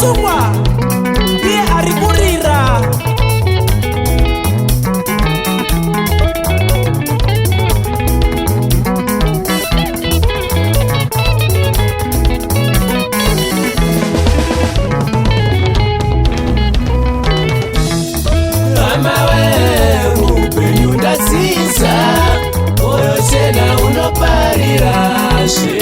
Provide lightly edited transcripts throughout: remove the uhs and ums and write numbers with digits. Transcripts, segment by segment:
Musungwa ndiye ari kurira. Oyo chena unoparira she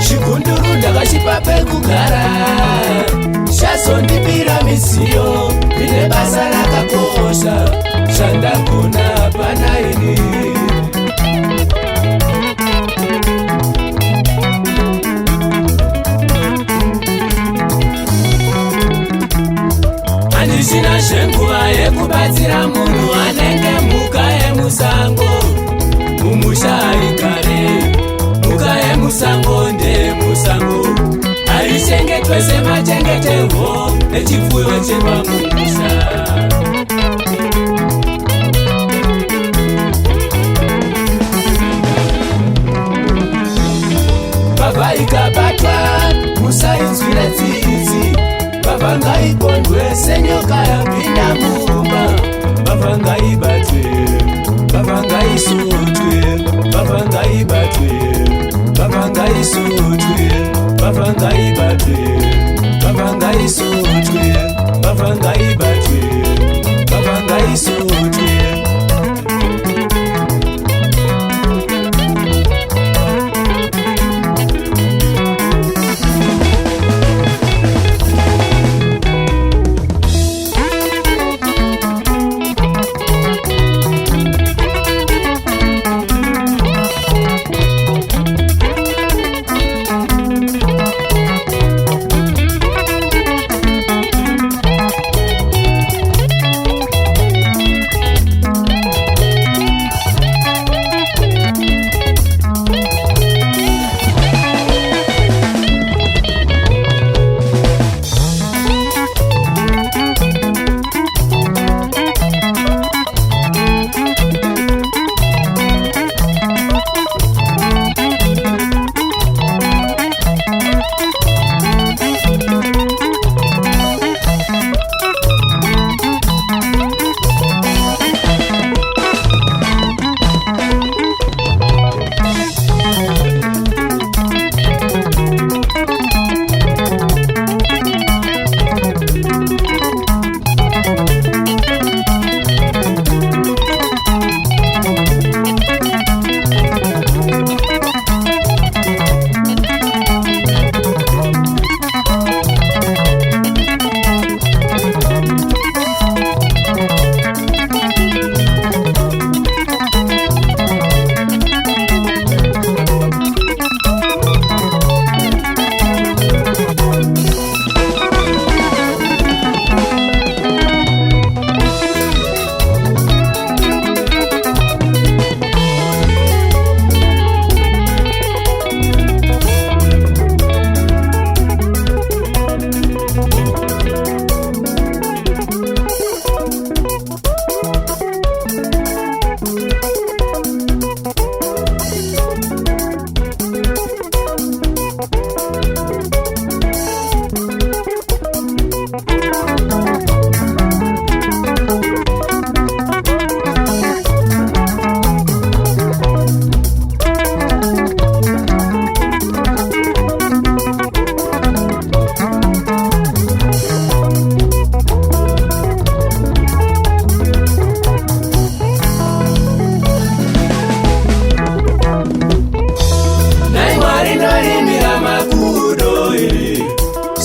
chikunduru ndakachipa pekugara chazondibira misiyo ine basa rakakosha chandagona panaini Andishina shenguva yekubatsira munhu anenge mhuka yemusango mumusha igare mhuka yemusango ndemusango aichengetwe semachengeterwo echipfuyo chepamumusha mbavha ikabatwa musainzwire tsitsi mbavha ngaikondwe senyoka yapinda mumba mbavha ngaibatwe mbavha ngaisutwe mbavha ngaibatwe mbavha ngaisutwe mbavha ngaibatwe mbavha ngaisutwe mbavha ngaibatwe mbavha ngaisutwe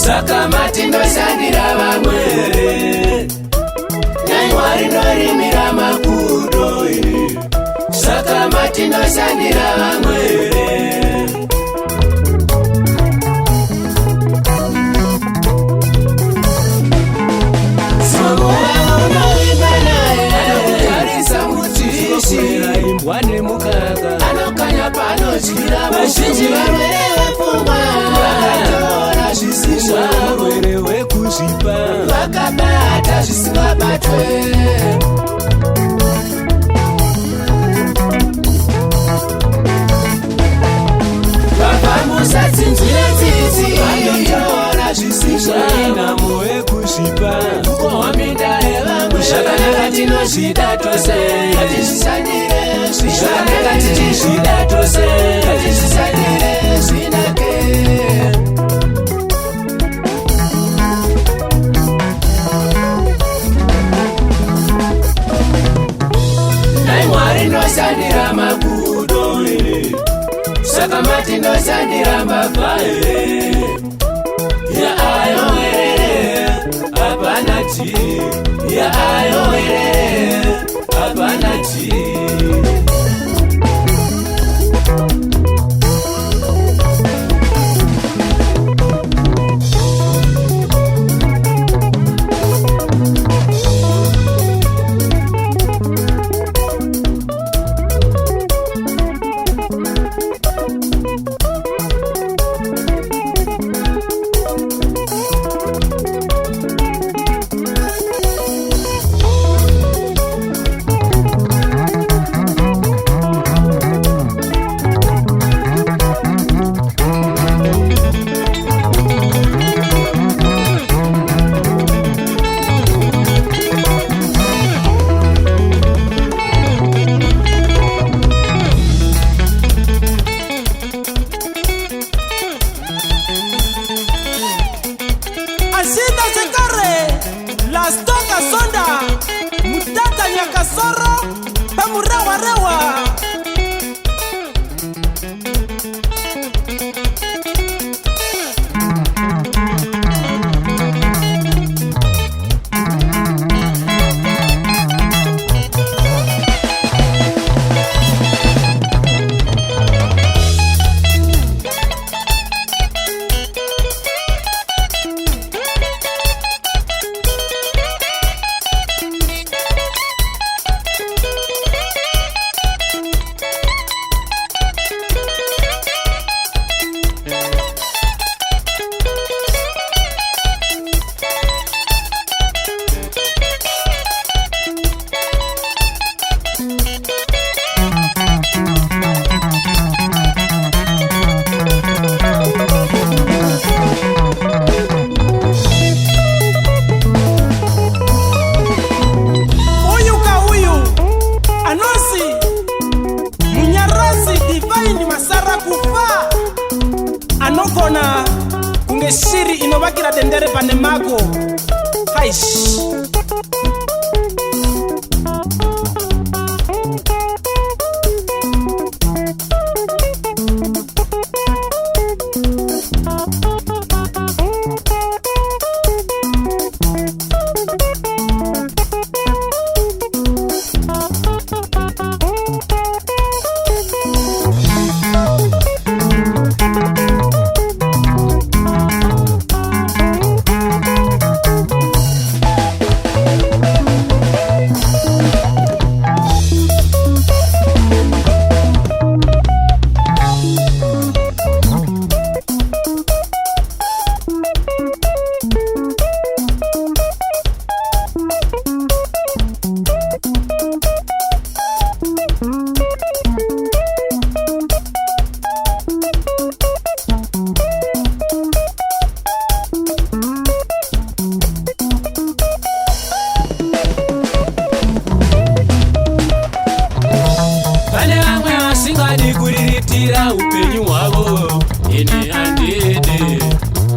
saka matindoshandira vamwere naimwari norimira makudo iri saka matindoshandira vamwere Sungura unoimba naye anokutarisa mutishi imbwa nemukaka anokanya panotyira vazhinji varwere vepfungwa vakatora zvisizvo varwere vekuzvipa vakabata zvisingabatwe tose ngatishandire zvinake tichizvida tose ngatishandire zvinake Nai Mwari noshandira makudo saka mati noshandira mbavha ya ayo werere apana ti ya ayo werere apana ti Ashinda sekare las toka sonda mutata nyakasoro pamurewa rewa anogona kunge shiri inovakira dendere pane mago haish kuriritira upenyu hwavo ini handidi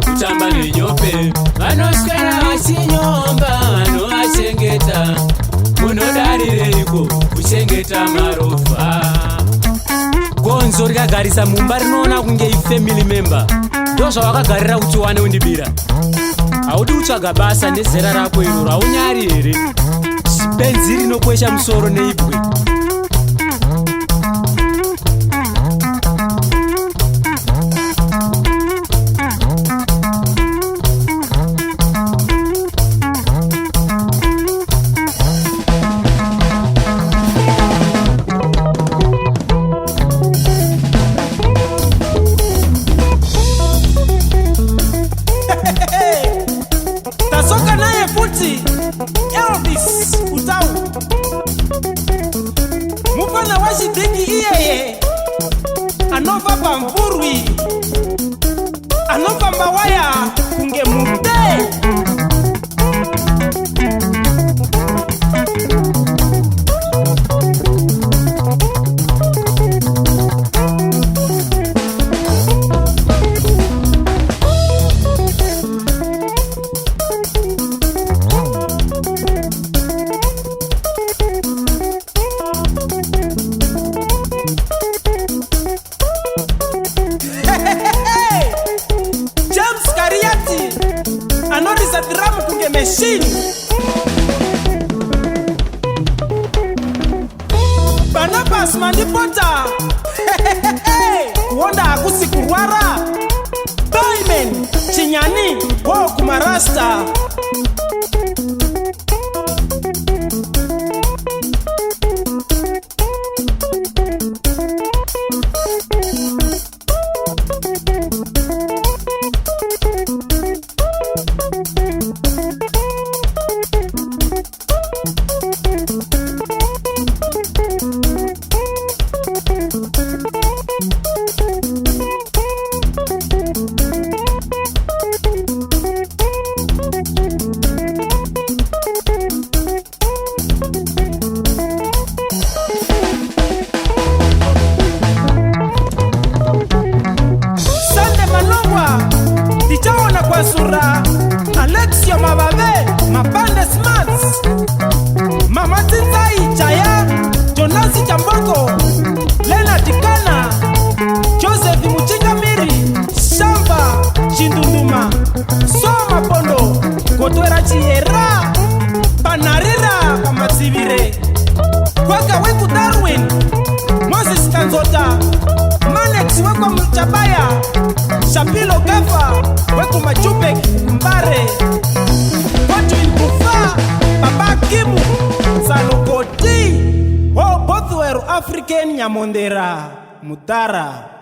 kutamba nenyope vanoswera vachinyomba vanovachengeta munodarireiko kuchengeta marovha gonzo rikagarisa mumba rinoona kunge ifamily member ndozvavakagarira kuti wane undibira haudi kutsvaga basa nezera rako iroro haunyari here benzi rinokwesha musoro neibwe mufana wachidiki iyeye anobva pamvurwi anobva mbawaya kunge mute Barnabas Mandipota kuonda akusi kurwara Diamond Chinyani wo kumarasta Sura Musungwa-Mbavha Mapande Smarts Mama Tinzai Chaya Jonasi Chamboko Lena Tikana Joseph Muchingamiri Shamba Shindunduma Soma Pondo Kotwera Chiera Panarira Kamatsivire Kwaka Weku Darwin Moses Kanzota Manex Weko Mchabaya Shapilo Gafa Weku Machupe Mbare Kochu Inkufa Baba Kimu Salukoti Oh both were African Nyamondera Mutara